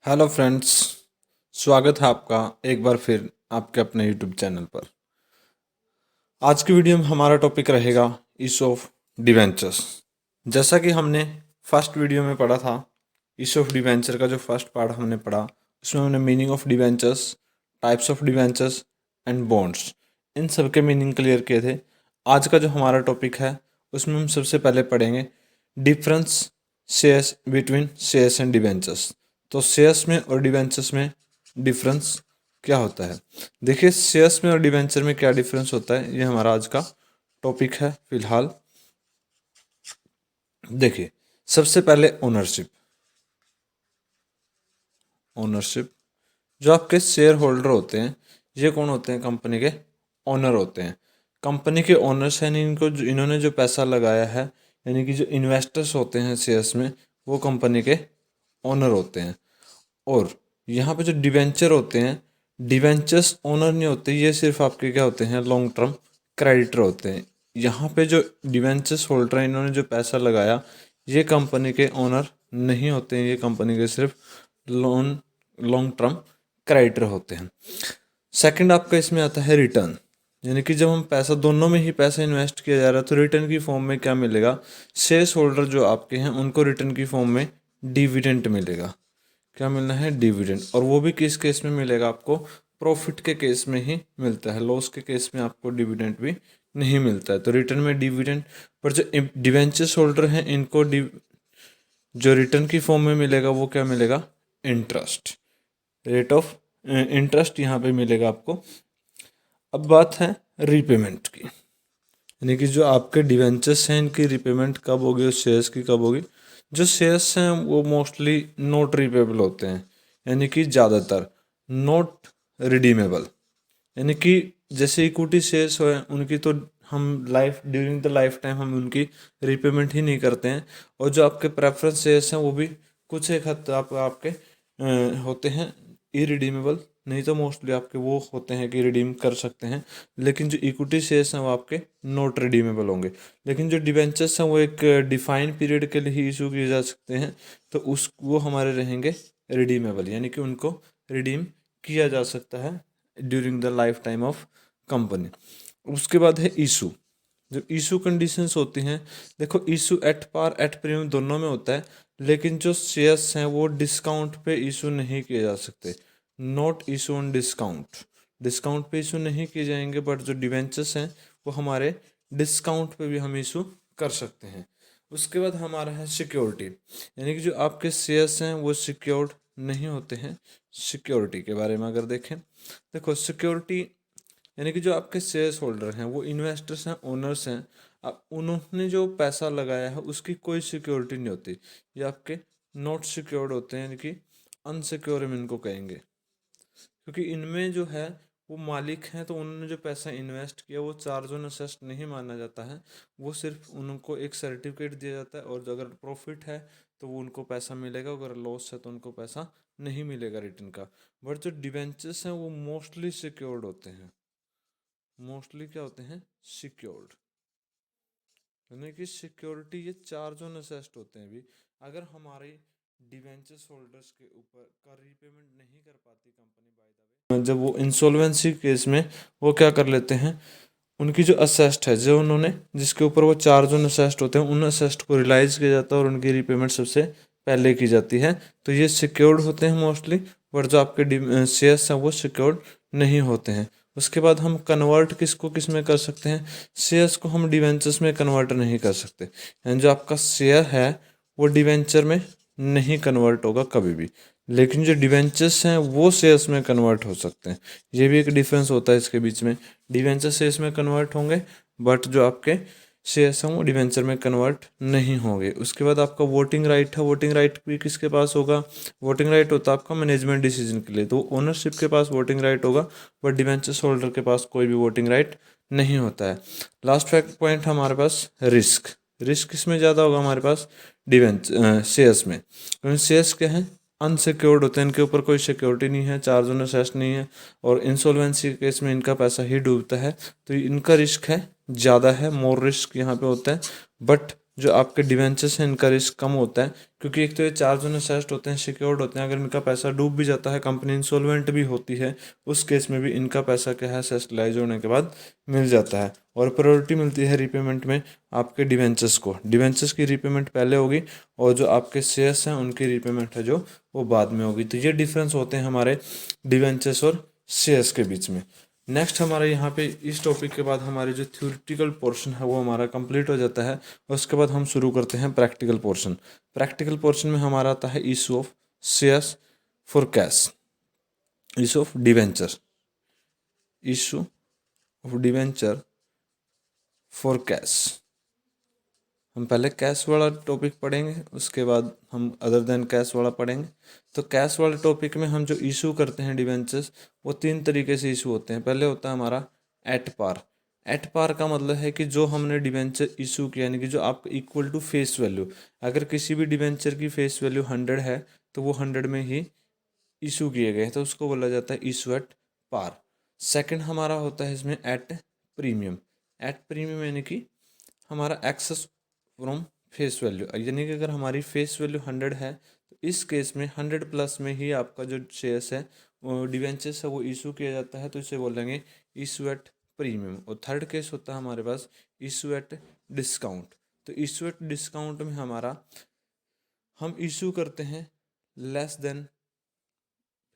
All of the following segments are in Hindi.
Hello friends. स्वागत है आपका एक बार फिर आपके अपने यूट्यूब चैनल पर। आज की वीडियो में हमारा टॉपिक रहेगा इशू ऑफ डिवेंचर्स। जैसा कि हमने फर्स्ट वीडियो में पढ़ा था, इशू ऑफ डिवेंचर का जो फर्स्ट पार्ट हमने पढ़ा, उसमें हमने meaning of debentures, types of debentures and bonds, इन सब के मीनिंग क्लियर किए थे। आज का जो हमारा टॉपिक है उसमें हम सबसे पहले पढ़ेंगे difference shares between shares and debentures. तो शेयर्स में और डिवेंचर्स में डिफरेंस क्या होता है। देखिए, शेयर्स में और डिवेंचर में क्या डिफरेंस होता है, ये हमारा आज का टॉपिक है फिलहाल। देखिए, सबसे पहले ओनरशिप। ओनरशिप, जो आपके शेयर होल्डर होते हैं, ये कौन होते हैं? कंपनी के ओनर होते हैं। कंपनी के ओनर्स हैं, इनको जो इन्होंने जो पैसा लगाया है, यानी कि जो इन्वेस्टर्स होते हैं शेयर्स में, वो कंपनी के ओनर होते हैं। और यहाँ पे जो डिवेंचर होते हैं, डिवेंचर्स ओनर नहीं होते, ये सिर्फ आपके क्या होते हैं? लॉन्ग टर्म क्रेडिटर होते हैं। यहाँ पे जो डिवेंचर्स होल्डर हैं, इन्होंने जो पैसा लगाया, ये कंपनी के ओनर नहीं होते हैं, ये कंपनी के सिर्फ लॉन्ग टर्म क्रेडिटर होते हैं। सेकंड आपका इसमें आता है रिटर्न, यानी कि जब हम पैसा, दोनों में ही पैसा इन्वेस्ट किया जा रहा है, तो रिटर्न की फॉर्म में क्या मिलेगा? शेयर होल्डर जो आपके हैं उनको रिटर्न की फॉर्म में डिविडेंड मिलेगा। क्या मिलना है? डिविडेंड। और वो भी किस केस में मिलेगा आपको? प्रॉफिट के केस में ही मिलता है, लॉस के केस में आपको डिविडेंड भी नहीं मिलता है। तो रिटर्न में डिविडेंड। पर जो डिवेंचर्स होल्डर हैं, इनको जो रिटर्न की फॉर्म में मिलेगा वो क्या मिलेगा? इंटरेस्ट, रेट ऑफ इंटरेस्ट यहाँ पे मिलेगा आपको। अब बात है रीपेमेंट की, यानी कि जो आपके डिवेंचर्स हैं, इनकी रिपेमेंट कब होगी, उस शेयर्स की कब होगी? जो शेयर्स हैं वो मोस्टली नॉट रिपेबल होते हैं, यानी कि ज़्यादातर नॉट रिडीमेबल। यानी कि जैसे इक्विटी शेयर्स हो, उनकी तो हम ड्यूरिंग द लाइफ टाइम हम उनकी रिपेमेंट ही नहीं करते हैं। और जो आपके प्रेफरेंस शेयर्स हैं वो भी कुछ एक हद तक आपके होते हैं इरिडीमेबल, नहीं तो मोस्टली आपके वो होते हैं कि रिडीम कर सकते हैं। लेकिन जो इक्विटी शेयर्स हैं वो आपके नॉट रिडीमेबल होंगे। लेकिन जो डिवेंचर्स हैं वो एक डिफाइंड पीरियड के लिए ही इशू किए जा सकते हैं, तो वो हमारे रहेंगे रिडीमेबल, यानी कि उनको रिडीम किया जा सकता है during the life time of company. उसके बाद है इशू। जो इशू कंडीशंस होती हैं, देखो, issue at par at premium दोनों में होता है, लेकिन जो शेयर्स हैं वो डिस्काउंट पे इशू नहीं किए जा सकते। Not issue on discount, discount पे इशू नहीं किए जाएंगे। बट जो डिवेंचर्स हैं वो हमारे डिस्काउंट पे भी हम इशू कर सकते हैं। उसके बाद हमारा है सिक्योरिटी, यानी कि जो आपके शेयर्स हैं वो सिक्योर्ड नहीं होते हैं। सिक्योरिटी के बारे में अगर देखें, देखो, सिक्योरिटी यानी कि जो आपके शेयर्स होल्डर हैं वो इन्वेस्टर्स हैं, ओनर्स हैं। अब उन्होंने जो पैसा लगाया है उसकी कोई सिक्योरिटी नहीं होती, ये आपके नॉट सिक्योर्ड होते हैं, यानी कि अनसिक्योर हम इनको कहेंगे। क्योंकि इनमें जो है वो मालिक हैं, तो उन्होंने जो पैसा इन्वेस्ट किया वो चार्ज ऑन असेस्ट नहीं माना जाता है। वो सिर्फ उनको एक सर्टिफिकेट दिया जाता है, और जो अगर प्रॉफिट है तो वो उनको पैसा मिलेगा, अगर लॉस है तो उनको पैसा नहीं मिलेगा रिटर्न का। बट जो डिवेंचर्स हैं वो मोस्टली सिक्योर्ड होते हैं। मोस्टली क्या होते हैं? सिक्योर्ड, यानी कि सिक्योरिटी ये चार्ज ऑन असेस्ट होते हैं। भी अगर हमारे डिवेंचर्स होल्डर्स के ऊपर का रीपेमेंट नहीं कर पाती कंपनी, बाय द वे, जब वो इंसॉल्वेंसी केस में वो क्या कर लेते हैं, उनकी जो असेस्ट है, जो उन्होंने जिसके ऊपर वो चार्ज ऑन असेस्ट होते हैं, उन असेस्ट को रिलाइज किया जाता है और उनकी रीपेमेंट सबसे पहले की जाती है। तो ये सिक्योर्ड होते हैं मोस्टली। बट जो आपके शेयर्स हैं वो सिक्योर्ड नहीं होते हैं। उसके बाद हम कन्वर्ट किसको किस में कर सकते हैं? शेयर्स को हम डिवेंचर्स में कन्वर्ट नहीं कर सकते, यानी जो आपका शेयर है वो डिवेंचर में नहीं कन्वर्ट होगा कभी भी। लेकिन जो डिवेंचर्स हैं वो शेयर्स में कन्वर्ट हो सकते हैं। ये भी एक डिफरेंस होता है इसके बीच में। डिवेंचर शेयर्स में कन्वर्ट होंगे, बट जो आपके शेयर्स हैं वो डिवेंचर में कन्वर्ट नहीं होंगे। उसके बाद आपका वोटिंग राइट है। वोटिंग राइट भी किसके पास होगा? वोटिंग राइट होता है आपका मैनेजमेंट डिसीजन के लिए, तो ओनरशिप के पास वोटिंग राइट होगा, बट डिवेंचर्स होल्डर के पास कोई भी वोटिंग राइट नहीं होता है। लास्ट फैक्ट पॉइंट हमारे पास रिस्क। रिस्क किसमें ज़्यादा होगा? हमारे पास शेयर्स में। क्योंकि शेयर्स क्या है? अनसिक्योर्ड होते हैं, इनके ऊपर कोई सिक्योरिटी नहीं है, चार्ज ऑन असेस्ट नहीं है, और इंसॉल्वेंसी के केस में इनका पैसा ही डूबता है, तो इनका रिस्क है ज़्यादा है, मोर रिस्क यहाँ पे होता है। बट जो आपके डिवेंचर्स हैं इनका रिस्क कम होता है, क्योंकि एक तो ये चार्ज ऑन असेस्ट होते हैं, सिक्योर्ड होते हैं। अगर इनका पैसा डूब भी जाता है, कंपनी इंसॉल्वेंट भी होती है, उस केस में भी इनका पैसा क्या है, सेटलाइज होने के बाद मिल जाता है। और प्रायोरिटी मिलती है रीपेमेंट में आपके डिवेंचर्स को। डिवेंचर्स की रीपेमेंट पहले होगी और जो आपके शेयर्स हैं उनकी रीपेमेंट है जो वो बाद में होगी। तो ये डिफरेंस होते हैं हमारे डिवेंचर्स और शेयर्स के बीच में। नेक्स्ट हमारा यहाँ पे इस टॉपिक के बाद हमारे जो थ्योरेटिकल पोर्शन है वो हमारा कंप्लीट हो जाता है, और उसके बाद हम शुरू करते हैं प्रैक्टिकल पोर्शन। प्रैक्टिकल पोर्शन में हमारा आता है issue of shares for cash, issue of debenture, issue of debenture for cash. हम पहले कैश वाला टॉपिक पढ़ेंगे, उसके बाद हम अदर देन कैश वाला पढ़ेंगे। तो कैश वाले टॉपिक में हम जो इशू करते हैं डिवेंचर्स, वो 3 तरीके से इशू होते हैं। पहले होता है हमारा एट पार। एट पार का मतलब है कि जो हमने डिवेंचर इशू किया, यानी कि जो आप इक्वल टू फेस वैल्यू, अगर किसी भी डिवेंचर की फेस वैल्यू 100 है तो वो 100 में ही इशू किए गए हैं, तो उसको बोला जाता है इशू एट पार। सेकंड हमारा होता है इसमें एट प्रीमियम। एट प्रीमियम यानी कि हमारा एक्सेस फ्रॉम फेस वैल्यू, यानी कि अगर हमारी फेस वैल्यू 100 है तो इस केस में 100 प्लस में ही आपका जो शेयर्स है वो डिवेंचर्स है वो इशू किया जाता है, तो इसे बोलेंगे इशू एट प्रीमियम। और थर्ड केस होता है हमारे पास इशू एट डिस्काउंट। तो इशू एट डिस्काउंट में हमारा हम इशू करते हैं less than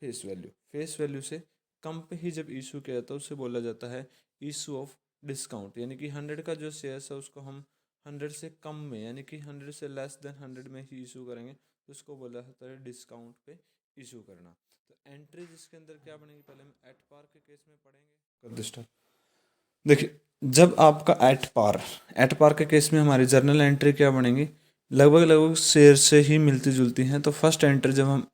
face value, face value से कम पे ही जब इशू किया जाता है उसे बोला जाता है इशू ऑफ डिस्काउंट। यानी कि 100 का जो शेयर्स है उसको हम 100 से कम में, यानी कि 100 से लेस देन 100 में ही इशू करेंगे, तो उसको बोला जाता है डिस्काउंट पे इशू करना। तो एंट्री जिसके अंदर क्या बनेगी, पहले हम एट पार के केस में पढ़ेंगे। कर दो स्टार्ट। देखिए, जब आपका एट पार के केस में हमारी जर्नल एंट्री क्या बनेगी, लगभग लगभग शेयर से ही मिलती जुलती हैं। तो फर्स्ट एंट्री जब हम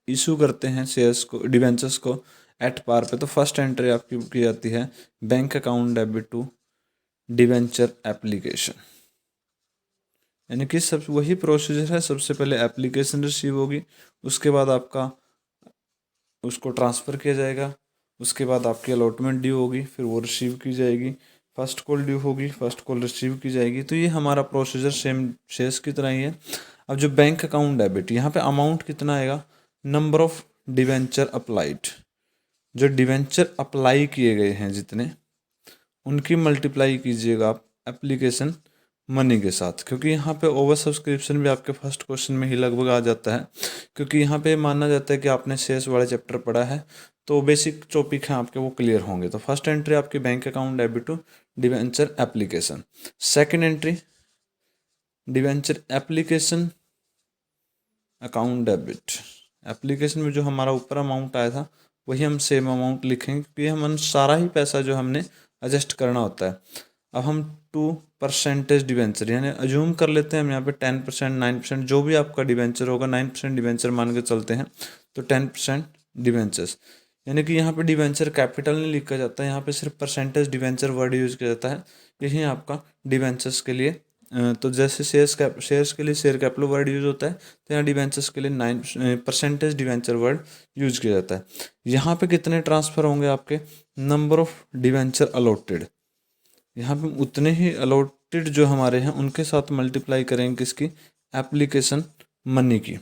इशू करते हैं शेयर्स को, डिवेंचर्स को एट पार पे, तो फर्स्ट एंट्री आपकी की जाती है bank account debit to debenture application. यानी कि सब वही प्रोसीजर है, सबसे पहले एप्लीकेशन रिसीव होगी, उसके बाद आपका उसको ट्रांसफ़र किया जाएगा, उसके बाद आपकी अलॉटमेंट ड्यू होगी, फिर वो रिसीव की जाएगी, फर्स्ट कॉल ड्यू होगी, फर्स्ट कॉल रिसीव की जाएगी। तो ये हमारा प्रोसीजर सेम शेयर्स की तरह ही है। अब जो बैंक अकाउंट डेबिट, यहाँ पे अमाउंट कितना आएगा, नंबर ऑफ डिवेंचर अप्लाइड, जो डिवेंचर अप्लाई किए गए हैं जितने, उनकी मल्टीप्लाई कीजिएगा आप एप्लीकेशन मनी के साथ, क्योंकि यहाँ पे ओवर सब्सक्रिप्शन भी आपके फर्स्ट क्वेश्चन में ही लगभग आ जाता है, क्योंकि यहाँ पे माना जाता है कि आपने शेयर्स वाले चैप्टर पढ़ा है, तो बेसिक टॉपिक हैं आपके वो क्लियर होंगे। तो फर्स्ट एंट्री आपकी bank account debit to debenture application. Second entry debenture application account debit. Application में जो हमारा ऊपर अमाउंट आया था वही हम सेम अमाउंट लिखेंगे, क्योंकि हम सारा ही पैसा जो हमने एडजस्ट करना होता है। अब हम 2% डिवेंचर, यानी अज्यूम कर लेते हैं हम यहाँ पे 10%, 9%, जो भी आपका डिवेंचर होगा 9% डिवेंचर मान के चलते हैं, तो 10% डिवेंचर्स। यानी कि यहाँ पे डिवेंचर कैपिटल नहीं लिखा जाता है, यहाँ पे सिर्फ परसेंटेज डिवेंचर वर्ड यूज़ किया जाता है। यही आपका डिवेंचर्स के लिए तो जैसे शेयर्स के लिए शेयर कैपिटल वर्ड यूज होता है, तो यहाँ डिवेंचर्स के लिए 9% डिवेंचर वर्ड यूज किया जाता है। यहाँ पे कितने ट्रांसफ़र होंगे आपके, नंबर ऑफ डिवेंचर अलॉटेड, यहाँ पे उतने ही अलॉटेड जो हमारे हैं उनके साथ मल्टीप्लाई करेंगे किसकी, एप्लीकेशन मनी की।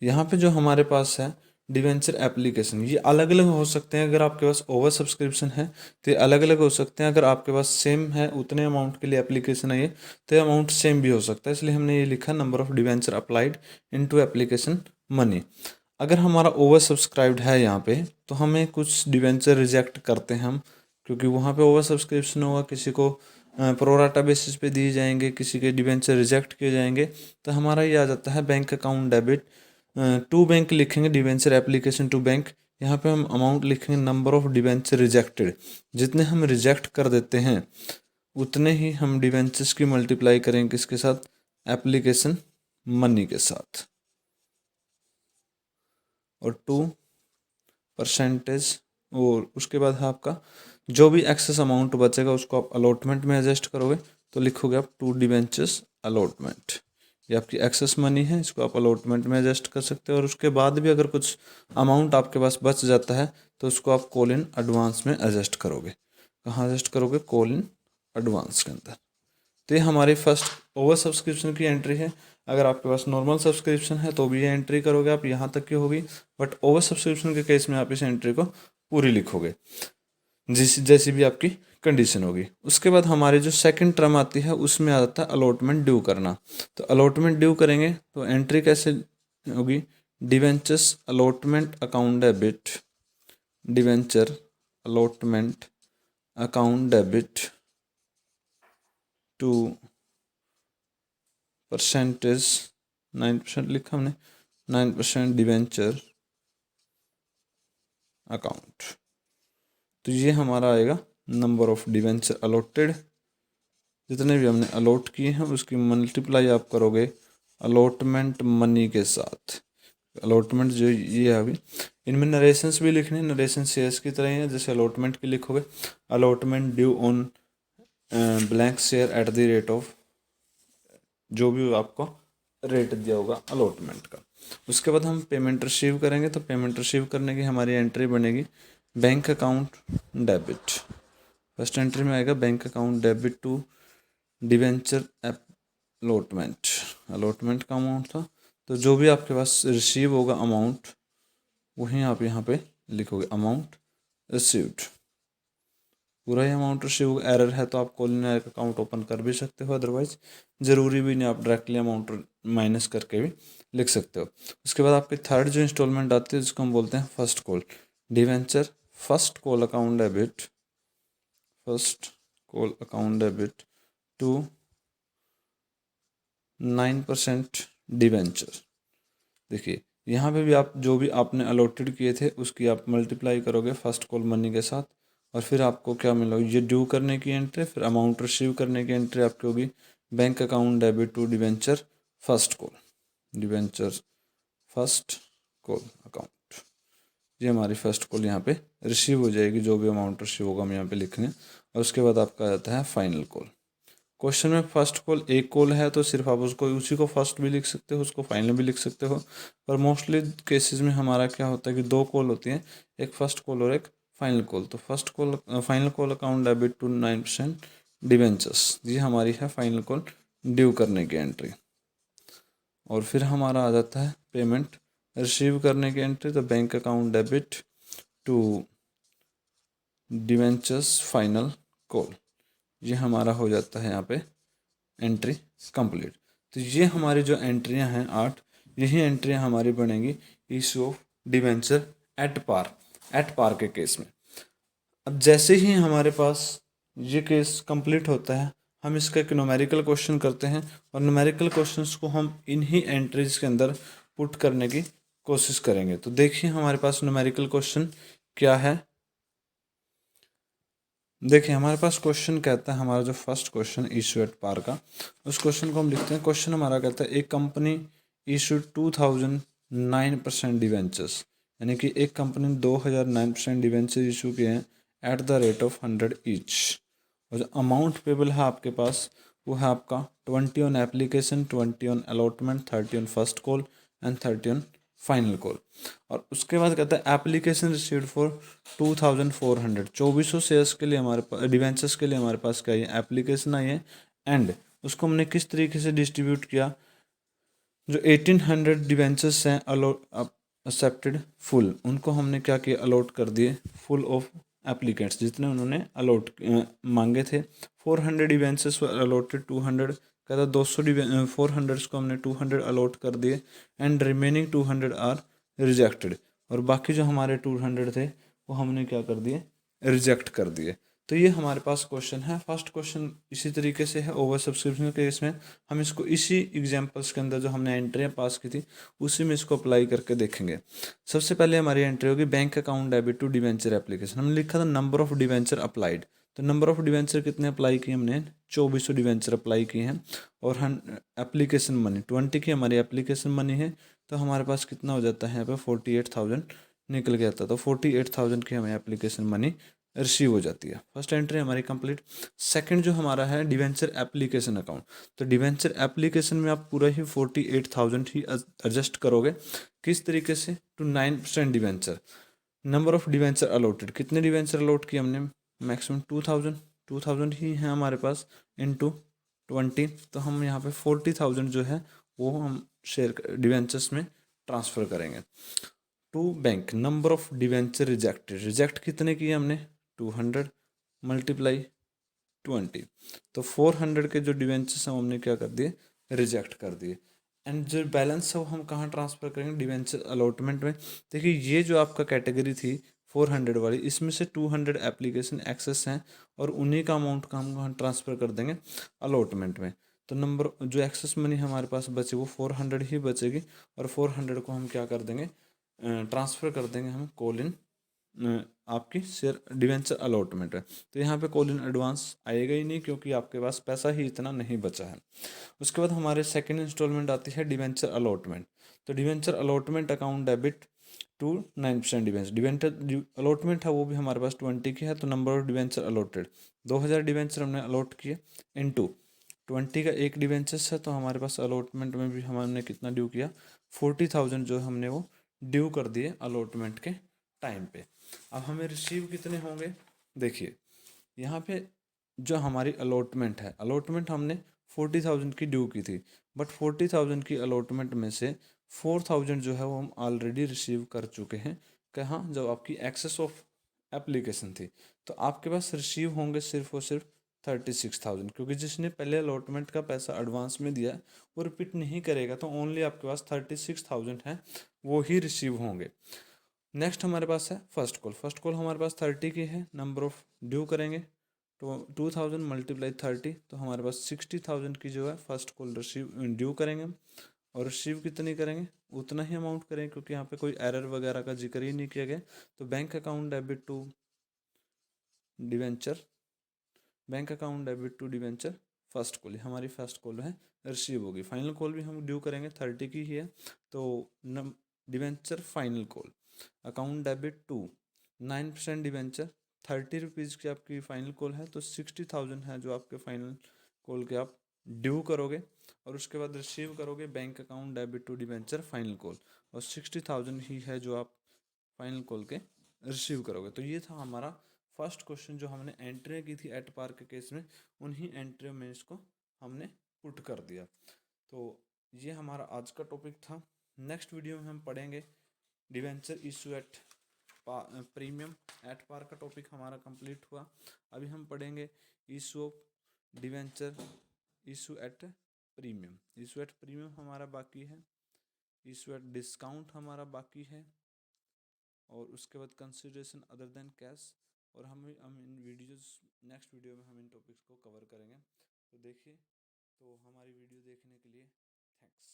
यहाँ पे जो हमारे पास है डिवेंचर एप्लीकेशन, ये अलग अलग हो सकते हैं। अगर आपके पास ओवर सब्सक्रिप्शन है तो ये अलग अलग हो सकते हैं, अगर आपके पास सेम है उतने अमाउंट के लिए एप्लीकेशन है ये, तो ये अमाउंट सेम भी हो सकता है, इसलिए हमने ये लिखा number of debenture applied into application money. अगर हमारा ओवर सब्सक्राइब्ड है यहाँ पे, तो हमें कुछ डिवेंचर रिजेक्ट करते हैं हम, क्योंकि वहाँ पे ओवर सब्सक्रिप्शन होगा, किसी को प्रोराटा बेसिस पे दिए जाएंगे, किसी के डिवेंचर रिजेक्ट किए जाएंगे, तो हमारा ये आ जाता है bank account debit to bank लिखेंगे, डिवेंचर एप्लीकेशन टू बैंक। यहाँ पे हम अमाउंट लिखेंगे नंबर ऑफ डिवेंचर रिजेक्टेड, जितने हम रिजेक्ट कर देते हैं उतने ही हम डिवेंचर्स की मल्टीप्लाई करेंगे किसके साथ, एप्लीकेशन मनी के साथ। और 2% और उसके बाद है आपका जो भी एक्सेस अमाउंट बचेगा उसको आप अलॉटमेंट में एडजस्ट करोगे, तो लिखोगे आप 2 डिवेंचर्स अलॉटमेंट। ये आपकी एक्सेस मनी है, इसको आप अलॉटमेंट में एडजस्ट कर सकते हो। और उसके बाद भी अगर कुछ अमाउंट आपके पास बच जाता है तो उसको आप कॉल इन एडवांस में एडजस्ट करोगे। कहाँ एडजस्ट करोगे, कॉल इन एडवांस के अंदर। तो ये हमारी फर्स्ट ओवर सब्सक्रिप्शन की एंट्री है। अगर आपके पास नॉर्मल सब्सक्रिप्शन है तो भी ये एंट्री करोगे आप, यहाँ तक की होगी, बट ओवर सब्सक्रिप्शन के केस में आप इस एंट्री को पूरी लिखोगे जैसी भी आपकी कंडीशन होगी। उसके बाद हमारी जो सेकंड टर्म आती है उसमें आ जाता है अलॉटमेंट ड्यू करना। तो अलॉटमेंट ड्यू करेंगे तो एंट्री कैसे होगी, debentures allotment account debit, debenture allotment account debit to percentage 9% लिखा हमने, 9% डिवेंचर अकाउंट। तो ये हमारा आएगा नंबर ऑफ डिवेंचर अलॉटेड, जितने भी हमने अलॉट किए हैं उसकी मल्टीप्लाई आप करोगे अलॉटमेंट मनी के साथ। अलॉटमेंट जो ये अभी इनमें नरेशंस भी लिखने, नरेशन शेयर्स की तरह ही है, जैसे अलॉटमेंट की लिखोगे allotment due on blank share at the rate of, जो भी आपको रेट दिया होगा अलॉटमेंट का। उसके बाद हम पेमेंट रिसीव करेंगे, तो पेमेंट रिसीव करने की हमारी एंट्री बनेगी bank account debit. First entry में आएगा bank account debit to debenture allotment, allotment का अमाउंट था, तो जो भी आपके पास रिसीव होगा अमाउंट वहीं आप यहाँ पे लिखोगे अमाउंट रिसीव्ड। पूरा ही अमाउंट रिसीव, एरर है तो आप कॉलिनर अकाउंट ओपन कर भी सकते हो, अदरवाइज ज़रूरी भी नहीं, आप डायरेक्टली अमाउंट माइनस करके भी लिख सकते हो। उसके बाद आपकी थर्ड जो इंस्टॉलमेंट आती है जिसको हम बोलते हैं first call, debenture first call account debit, first call account debit to 9% debenture. देखिए यहाँ पे भी आप जो भी आपने अलॉटेड किए थे उसकी आप मल्टीप्लाई करोगे फर्स्ट कॉल मनी के साथ, और फिर आपको क्या मिलेगा, ये ड्यू करने की एंट्री, फिर अमाउंट रिसीव करने की एंट्री आपकी होगी bank account debit to debenture first call, debenture first call account. ये हमारी फर्स्ट कॉल यहाँ पे रिसीव हो जाएगी, जो भी अमाउंट रिसीव होगा हम यहाँ पे लिखेंगे, और उसके बाद आपका आ जाता है फाइनल कॉल। क्वेश्चन में फर्स्ट कॉल एक कॉल है तो सिर्फ आप उसको उसी को फर्स्ट भी लिख सकते हो, उसको फाइनल भी लिख सकते हो, पर मोस्टली केसेस में हमारा क्या होता है कि दो कॉल होती हैं, एक फर्स्ट कॉल और एक फाइनल कॉल। तो first call final call account debit to 9% debentures, ये हमारी है फाइनल कॉल ड्यू करने की एंट्री। और फिर हमारा आ जाता है पेमेंट रिसीव करने की एंट्री, तो bank account debit to debentures final call, ये हमारा हो जाता है यहाँ पे एंट्री कंप्लीट। तो ये हमारी जो एंट्रियां हैं 8, यही एंट्रियां हमारी बनेंगी issue of debenture at par के केस में। अब जैसे ही हमारे पास ये केस कंप्लीट होता है हम इसका एक न्यूमेरिकल क्वेश्चन करते हैं, और न्यूमेरिकल क्वेश्चंस को हम इन्हीं एंट्रीज के अंदर पुट करने की कोशिश करेंगे। तो देखिए हमारे पास न्यूमेरिकल क्वेश्चन क्या है। देखिए हमारे पास क्वेश्चन कहता है, हमारा जो first question issue at par का, उस क्वेश्चन को हम लिखते हैं। क्वेश्चन हमारा कहता है एक कंपनी इशू 2009% डिवेंचर्स, यानी कि एक कंपनी ने 2009% डिवेंचर इशू किए हैं at the rate of 100 each, और जो अमाउंट पेबल है आपके पास वो है आपका 20 on application, 20 on allotment, 30 on first call and 30 on final call. और उसके बाद कहता है एप्लीकेशन रिसीव्ड फॉर 2400, 2400 शेयर्स के लिए हमारे पास डिवेंचर्स के लिए हमारे पास क्या है एप्लीकेशन आई है, एंड उसको हमने किस तरीके से डिस्ट्रीब्यूट किया, जो 1800 डिवेंचर्स हैं एक्सेप्टेड फुल, उनको हमने क्या किया अलॉट कर दिए फुल ऑफ एप्लीकेंट्स जितने उन्होंने अलॉट मांगे थे। 400 डिवेंचर्स अलॉटेड 200, कहता 200 400 को हमने 200 अलॉट कर दिए, एंड रिमेनिंग 200 आर रिजेक्टेड, और बाकी जो हमारे 200 थे वो हमने क्या कर दिए रिजेक्ट कर दिए। तो ये हमारे पास क्वेश्चन है। फर्स्ट क्वेश्चन इसी तरीके से है ओवर सब्सक्रिप्शन के केस में, हम इसको इसी एग्जांपल्स के अंदर जो हमने एंट्रियाँ पास की थी उसी में इसको अप्लाई करके देखेंगे। सबसे पहले हमारी एंट्री होगी bank account debit to debenture application. हमने लिखा था नंबर ऑफ डिवेंचर अप्लाइड, तो नंबर ऑफ डिवेंचर कितने अप्लाई किए हमने 2400 डिवेंचर अप्लाई किए हैं, और हम एप्लीकेशन मनी 20 की हमारी एप्लीकेशन मनी है, तो हमारे पास कितना हो जाता है यहाँ पे 48,000 निकल गया था। तो 48,000 की हमें एप्लीकेशन मनी रिसीव हो जाती है। फर्स्ट एंट्री हमारी कंप्लीट। सेकंड जो हमारा है डिवेंचर एप्लीकेशन अकाउंट, तो डिवेंचर एप्लीकेशन में आप पूरा ही 48,000 ही एडजस्ट करोगे। किस तरीके से, to 9% debenture, number of debenture allotted, कितने डिवेंचर अलॉट किए हमने मैक्सिमम 2000, 2000 ही है हमारे पास इंटू 20, तो हम यहाँ पे 40,000 जो है वो हम शेयर डिवेंचर्स में ट्रांसफ़र करेंगे। To bank, number of debenture rejected, reject कितने किए हमने 200 मल्टीप्लाई 20, तो 400 के जो डिवेंचर्स हैं हमने क्या कर दिए, रिजेक्ट कर दिए। एंड जो बैलेंस है वो हम कहाँ ट्रांसफ़र करेंगे, डिवेंचर अलॉटमेंट में। देखिए ये जो आपका कैटेगरी थी 400 वाली, इसमें से 200 एप्लीकेशन एक्सेस हैं और उन्हीं का अमाउंट का हम वहाँ ट्रांसफ़र कर देंगे अलॉटमेंट में। तो नंबर जो एक्सेस मनी हमारे पास बचे वो 400 ही बचेगी, और 400 को हम क्या कर देंगे, ट्रांसफ़र कर देंगे हम कॉल इन आपकी शेयर डिवेंचर अलॉटमेंट है। तो यहाँ पे कॉल इन एडवांस आएगा ही नहीं, क्योंकि आपके पास पैसा ही इतना नहीं बचा है। उसके बाद हमारे सेकंड इंस्टॉलमेंट आती है डिवेंचर अलॉटमेंट। तो debenture allotment account debit to 9% debenture, debenture allotment है वो भी हमारे पास 20 की है, तो number of debenture allotted 2000 debenture हमने अलॉट किए इनटू 20 का एक डिवेंचर्स है, तो हमारे पास अलॉटमेंट में भी हमने कितना ड्यू किया, 40,000 जो हमने वो ड्यू कर दिए अलॉटमेंट के टाइम पे। अब हमें रिसीव कितने होंगे, देखिए यहाँ पे जो हमारी अलॉटमेंट है, अलॉटमेंट हमने 40,000 की ड्यू की थी, बट 40,000 की अलॉटमेंट में से 4,000 जो है वो हम ऑलरेडी रिसीव कर चुके हैं। कहाँ, जब आपकी एक्सेस ऑफ एप्लीकेशन थी, तो आपके पास रिसीव होंगे सिर्फ और सिर्फ 36,000, क्योंकि जिसने पहले अलॉटमेंट का पैसा एडवांस में दिया है वो रिपीट नहीं करेगा, तो ओनली आपके पास 36,000 है वो ही रिसीव होंगे। नेक्स्ट हमारे पास है फर्स्ट कॉल, फर्स्ट कॉल हमारे पास 30 की है, नंबर ऑफ ड्यू करेंगे तो 2000 मल्टीप्लाई 30, तो हमारे पास 60,000 की जो है फर्स्ट कॉल रिसीव ड्यू करेंगे हम। और रिसीव कितनी करेंगे, उतना ही अमाउंट करेंगे, क्योंकि यहाँ पे कोई एरर वगैरह का जिक्र ही नहीं किया गया। तो bank account debit to debenture, bank account debit to debenture first call, हमारी फर्स्ट कॉल है रिसीव होगी। फाइनल कॉल भी हम ड्यू करेंगे 30 की ही है, तो debenture final call account debit to 9% debenture, 30 rupees की आपकी फाइनल कॉल है, तो 60,000 है जो आपके फाइनल कॉल के आप ड्यू करोगे, और उसके बाद रिसीव करोगे bank account debit to debenture final call, और 60,000 ही है जो आप फाइनल कॉल के रिसीव करोगे। तो ये था हमारा फर्स्ट क्वेश्चन जो हमने एंट्री की थी एट पार के केस में, उन्हीं एंट्री में इसको हमने पुट कर दिया। तो ये हमारा आज का टॉपिक था। नेक्स्ट वीडियो में हम पढ़ेंगे debenture issue at premium, at par का टॉपिक हमारा कंप्लीट हुआ। अभी हम पढ़ेंगे issue of debenture issue at premium, issue at premium हमारा बाकी है, इशू एट डिस्काउंट हमारा बाकी है, और उसके बाद कंसिडरेशन अदर देन कैश। और हम इन वीडियोस नेक्स्ट वीडियो में हम इन टॉपिक्स को कवर करेंगे। तो देखिए, तो हमारी वीडियो देखने के लिए थैंक्स।